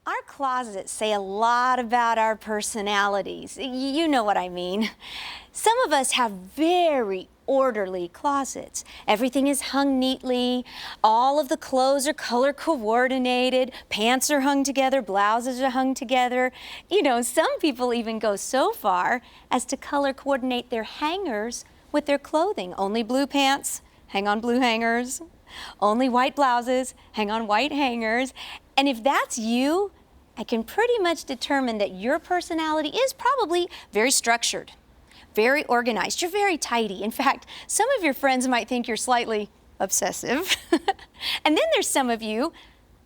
Our closets say a lot about our personalities. You know what I mean. Some of us have very orderly closets. Everything is hung neatly. All of the clothes are color coordinated. Pants are hung together. Blouses are hung together. You know, some people even go so far as to color coordinate their hangers with their clothing. Only blue pants, hang on blue hangers. Only white blouses, hang on white hangers. And if that's you, I can pretty much determine that your personality is probably very structured, very organized. You're very tidy. In fact, some of your friends might think you're slightly obsessive. And then there's some of you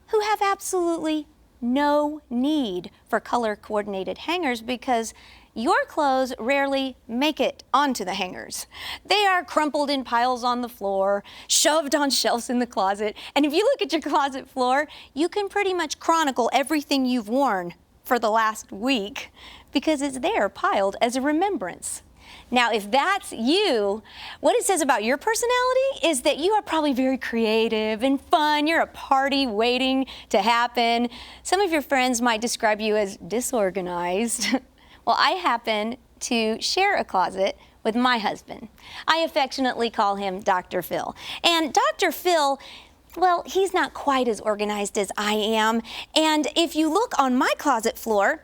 who have absolutely no need for color coordinated hangers because your clothes rarely make it onto the hangers. They are crumpled in piles on the floor, shoved on shelves in the closet. And if you look at your closet floor, you can pretty much chronicle everything you've worn for the last week because it's there piled as a remembrance. Now, if that's you, what it says about your personality is that you are probably very creative and fun. You're a party waiting to happen. Some of your friends might describe you as disorganized. Well, I happen to share a closet with my husband. I affectionately call him Dr. Phil. And Dr. Phil, well, he's not quite as organized as I am. And if you look on my closet floor,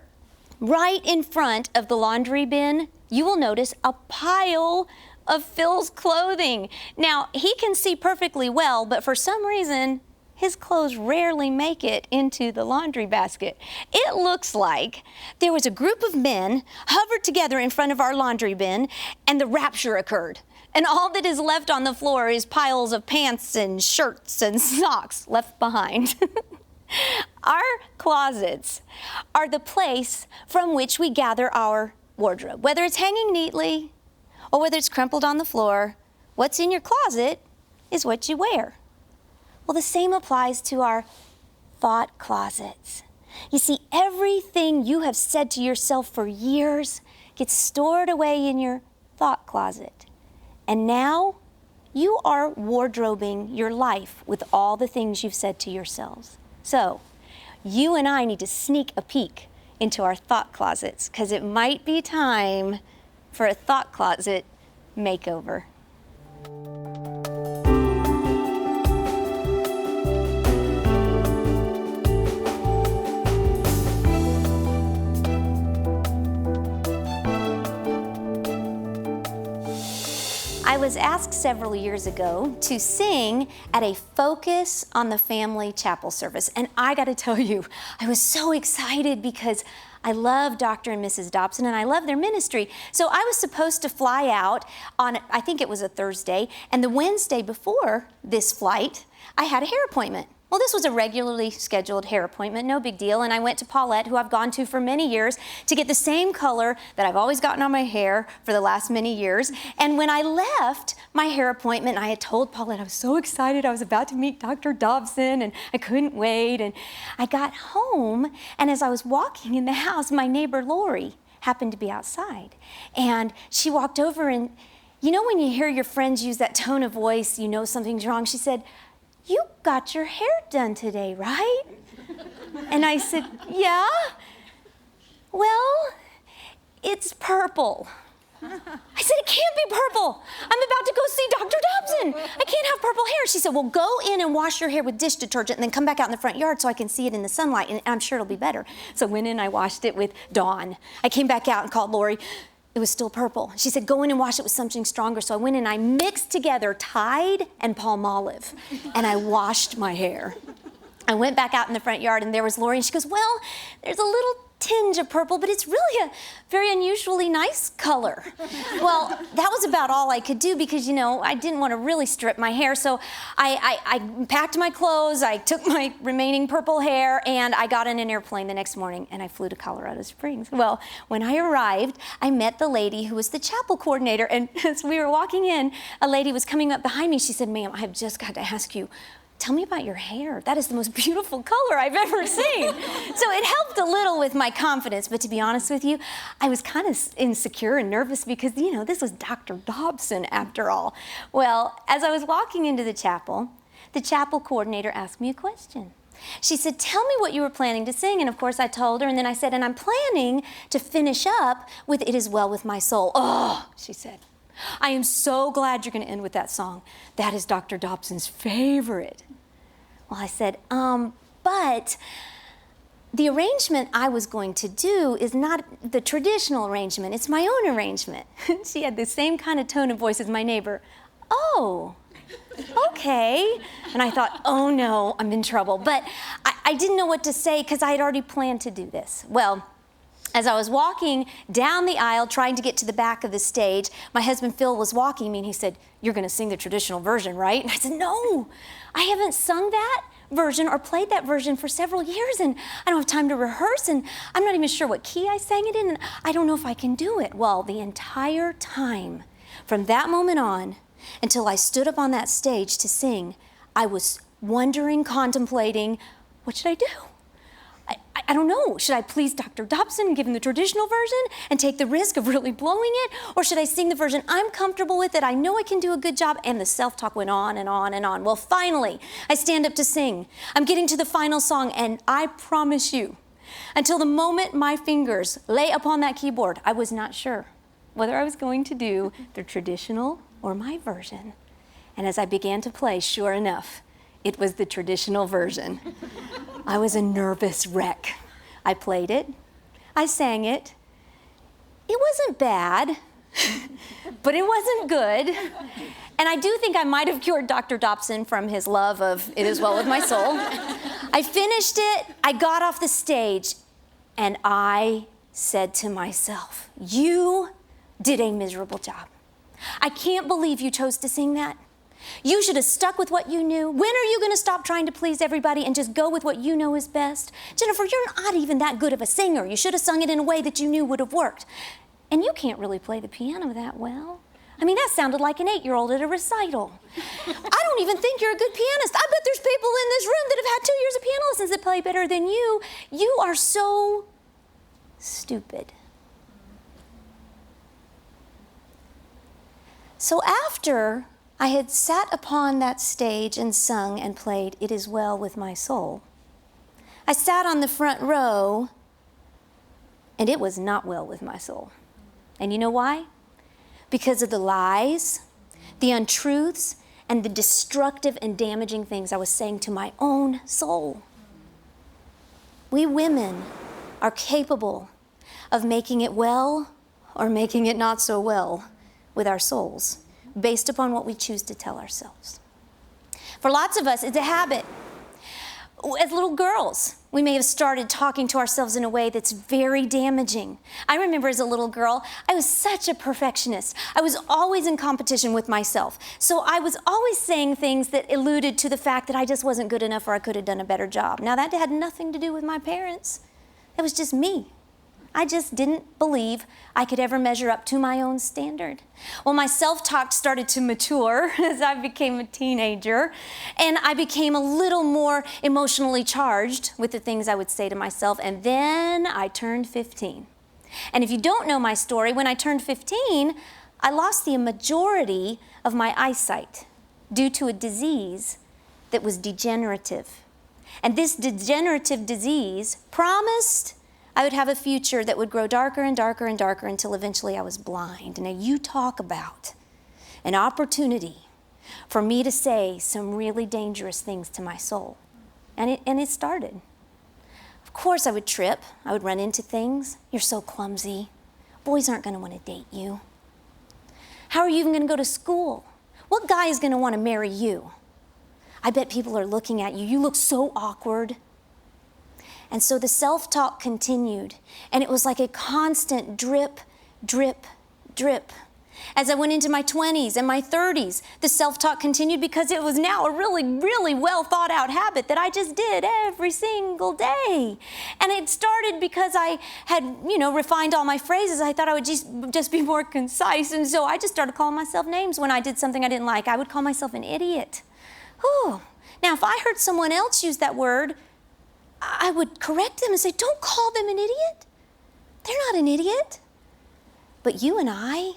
right in front of the laundry bin, you will notice a pile of Phil's clothing. Now, he can see perfectly well, but for some reason, his clothes rarely make it into the laundry basket. It looks like there was a group of men hovered together in front of our laundry bin and the rapture occurred. And all that is left on the floor is piles of pants and shirts and socks left behind. Our closets are the place from which we gather our wardrobe. Whether it's hanging neatly or whether it's crumpled on the floor, what's in your closet is what you wear. Well, the same applies to our thought closets. You see, everything you have said to yourself for years gets stored away in your thought closet. And now you are wardrobing your life with all the things you've said to yourselves. So you and I need to sneak a peek into our thought closets because it might be time for a thought closet makeover. I was asked several years ago to sing at a Focus on the Family chapel service. And I got to tell you, I was so excited because I love Dr. and Mrs. Dobson and I love their ministry. So I was supposed to fly out on, I think it was a Thursday, and the Wednesday before this flight, I had a hair appointment. Well, this was a regularly scheduled hair appointment, no big deal, and I went to Paulette, who I've gone to for many years, to get the same color that I've always gotten on my hair for the last many years. And when I left my hair appointment, I had told Paulette I was so excited, I was about to meet Dr. Dobson, and I couldn't wait. And I got home, and as I was walking in the house, my neighbor Lori happened to be outside. And she walked over, and you know when you hear your friends use that tone of voice, you know something's wrong? She said, "You got your hair done today, right?" And I said, "Yeah." "Well, it's purple." I said, "It can't be purple. I'm about to go see Dr. Dobson. I can't have purple hair." She said, "Well, go in and wash your hair with dish detergent and then come back out in the front yard so I can see it in the sunlight, and I'm sure it'll be better." So I went in, I washed it with Dawn. I came back out and called Lori. It was still purple. She said, "Go in and wash it with something stronger." So I went in and I mixed together Tide and Palmolive, and I washed my hair. I went back out in the front yard, and there was Lori, and she goes, "Well, there's a little tinge of purple, but it's really a very unusually nice color." Well, that was about all I could do because, you know, I didn't want to really strip my hair. So I packed my clothes, I took my remaining purple hair, and I got in an airplane the next morning, and I flew to Colorado Springs. Well, when I arrived, I met the lady who was the chapel coordinator, and as we were walking in, a lady was coming up behind me. She said, "Ma'am, I have just got to ask you, tell me about your hair. That is the most beautiful color I've ever seen." So it helped a little with my confidence, but to be honest with you, I was kind of insecure and nervous because, you know, this was Dr. Dobson after all. Well, as I was walking into the chapel coordinator asked me a question. She said, tell me what you were planning to sing. And of course I told her, and then I said, and I'm planning to finish up with It Is Well With My Soul. Oh, she said, I am so glad you're going to end with that song. That is Dr. Dobson's favorite. Well, I said, but the arrangement I was going to do is not the traditional arrangement. It's my own arrangement. She had the same kind of tone of voice as my neighbor. Oh, okay. And I thought, oh no, I'm in trouble. But I didn't know what to say because I had already planned to do this. Well, as I was walking down the aisle trying to get to the back of the stage, my husband Phil was walking me and he said, you're going to sing the traditional version, right? And I said, no, I haven't sung that version or played that version for several years, and I don't have time to rehearse, and I'm not even sure what key I sang it in, and I don't know if I can do it. Well, the entire time from that moment on until I stood up on that stage to sing, I was wondering, contemplating, what should I do? I don't know. Should I please Dr. Dobson and give him the traditional version and take the risk of really blowing it? Or should I sing the version I'm comfortable with, that I know I can do a good job? And the self-talk went on and on and on. Well, finally, I stand up to sing. I'm getting to the final song, and I promise you, until the moment my fingers lay upon that keyboard, I was not sure whether I was going to do the traditional or my version. And as I began to play, sure enough, it was the traditional version. I was a nervous wreck. I played it. I sang it. It wasn't bad, but it wasn't good. And I do think I might have cured Dr. Dobson from his love of It Is Well With My Soul. I finished it. I got off the stage, and I said to myself, you did a miserable job. I can't believe you chose to sing that. You should have stuck with what you knew. When are you going to stop trying to please everybody and just go with what you know is best? Jennifer, you're not even that good of a singer. You should have sung it in a way that you knew would have worked. And you can't really play the piano that well. I mean, that sounded like an 8-year-old at a recital. I don't even think you're a good pianist. I bet there's people in this room that have had 2 years of piano lessons that play better than you. You are so stupid. So after I had sat upon that stage and sung and played It Is Well With My Soul, I sat on the front row, and it was not well with my soul. And you know why? Because of the lies, the untruths, and the destructive and damaging things I was saying to my own soul. We women are capable of making it well or making it not so well with our souls, based upon what we choose to tell ourselves. For lots of us, it's a habit. As little girls, we may have started talking to ourselves in a way that's very damaging. I remember as a little girl, I was such a perfectionist. I was always in competition with myself. So I was always saying things that alluded to the fact that I just wasn't good enough or I could have done a better job. Now that had nothing to do with my parents. It was just me. I just didn't believe I could ever measure up to my own standard. Well, my self-talk started to mature as I became a teenager, and I became a little more emotionally charged with the things I would say to myself, and then I turned 15. And if you don't know my story, when I turned 15, I lost the majority of my eyesight due to a disease that was degenerative. And this degenerative disease promised I would have a future that would grow darker and darker and darker until eventually I was blind. Now you talk about an opportunity for me to say some really dangerous things to my soul. And it started. Of course I would trip. I would run into things. You're so clumsy. Boys aren't going to want to date you. How are you even going to go to school? What guy is going to want to marry you? I bet people are looking at you. You look so awkward. And so the self-talk continued, and it was like a constant drip, drip, drip. As I went into my 20s and my 30s, the self-talk continued because it was now a really, really well thought out habit that I just did every single day. And it started because I had, refined all my phrases. I thought I would just be more concise, and so I just started calling myself names when I did something I didn't like. I would call myself an idiot. Whew. Now, if I heard someone else use that word, I would correct them and say, don't call them an idiot. They're not an idiot. But you and I,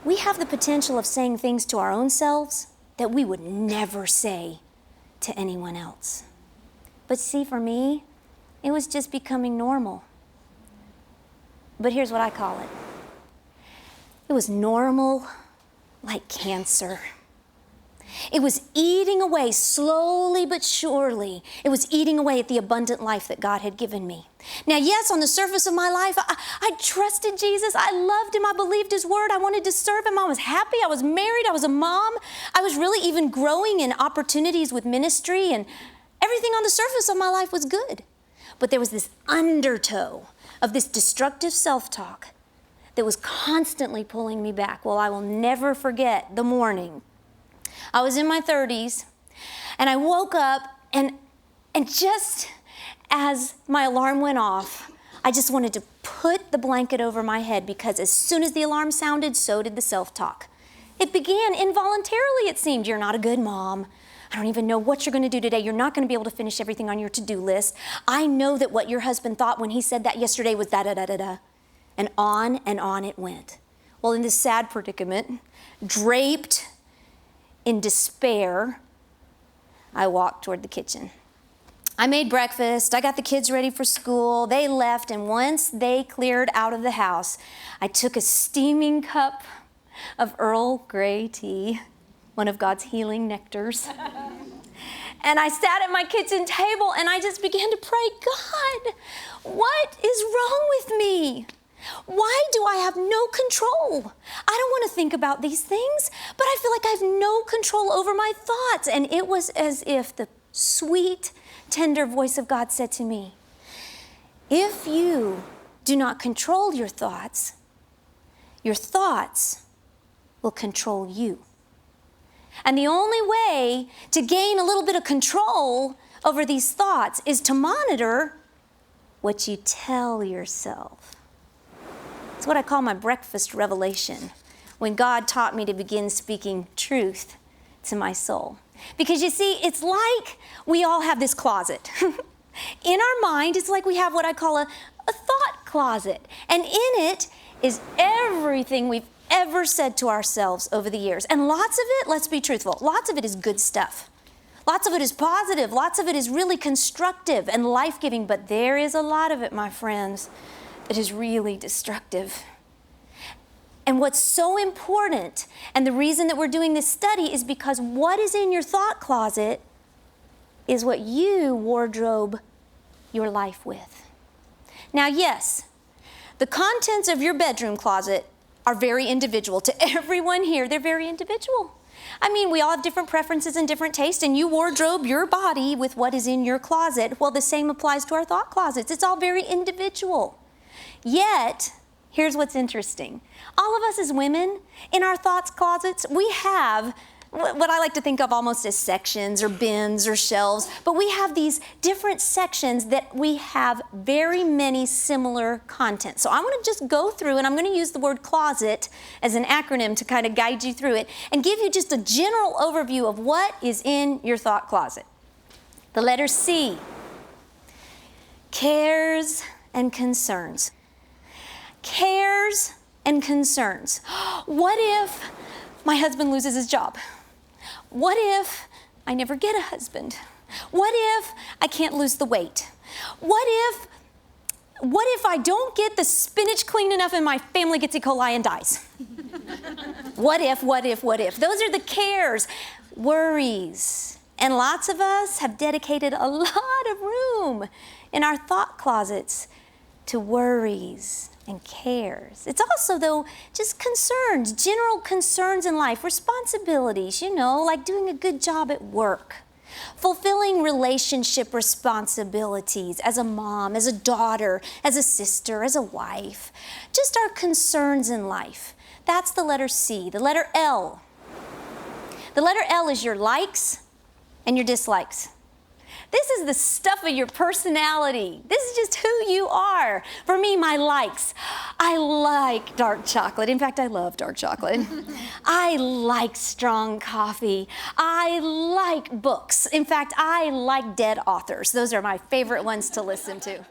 we have the potential of saying things to our own selves that we would never say to anyone else. But see, for me, it was just becoming normal. But here's what I call it. It was normal like cancer. It was eating away slowly but surely. It was eating away at the abundant life that God had given me. Now, yes, on the surface of my life, I trusted Jesus. I loved him. I believed his word. I wanted to serve him. I was happy. I was married. I was a mom. I was really even growing in opportunities with ministry, and everything on the surface of my life was good. But there was this undertow of this destructive self-talk that was constantly pulling me back. Well, I will never forget the morning. I was in my 30s, and I woke up, and just as my alarm went off, I just wanted to put the blanket over my head, because as soon as the alarm sounded, so did the self-talk. It began involuntarily, it seemed. You're not a good mom. I don't even know what you're going to do today. You're not going to be able to finish everything on your to-do list. I know that what your husband thought when he said that yesterday was da-da-da-da-da. And on it went. Well, in this sad predicament, draped in despair, I walked toward the kitchen. I made breakfast. I got the kids ready for school. They left, and once they cleared out of the house, I took a steaming cup of Earl Grey tea, one of God's healing nectars. And I sat at my kitchen table, and I just began to pray, God, what is wrong with me? Why do I have no control? I don't want to think about these things, but I feel like I have no control over my thoughts. And it was as if the sweet, tender voice of God said to me, if you do not control your thoughts will control you. And the only way to gain a little bit of control over these thoughts is to monitor what you tell yourself. It's what I call my breakfast revelation, when God taught me to begin speaking truth to my soul. Because you see, it's like we all have this closet. In our mind, it's like we have what I call a thought closet. And in it is everything we've ever said to ourselves over the years. And lots of it, let's be truthful, lots of it is good stuff. Lots of it is positive. Lots of it is really constructive and life-giving. But there is a lot of it, my friends, that is really destructive. And what's so important, and the reason that we're doing this study, is because what is in your thought closet is what you wardrobe your life with. Now, yes, the contents of your bedroom closet are very individual. To everyone here, they're very individual. I mean, we all have different preferences and different tastes, and you wardrobe your body with what is in your closet. Well, the same applies to our thought closets. It's all very individual. Yet, here's what's interesting. All of us as women, in our thoughts closets, we have what I like to think of almost as sections or bins or shelves, but we have these different sections that we have very many similar contents. So I want to just go through, and I'm going to use the word closet as an acronym to kind of guide you through it and give you just a general overview of what is in your thought closet. The letter C, cares and concerns. Cares and concerns. What if my husband loses his job? What if I never get a husband? What if I can't lose the weight? What if I don't get the spinach clean enough and my family gets E. coli and dies? What if? Those are the cares, worries. And lots of us have dedicated a lot of room in our thought closets to worries and cares. It's also, though, just concerns, general concerns in life, responsibilities, like doing a good job at work, fulfilling relationship responsibilities as a mom, as a daughter, as a sister, as a wife, just our concerns in life. That's the letter C. The letter L. The letter L is your likes and your dislikes. This is the stuff of your personality. This is just who you are. For me, my likes. I like dark chocolate. In fact, I love dark chocolate. I like strong coffee. I like books. In fact, I like dead authors. Those are my favorite ones to listen to.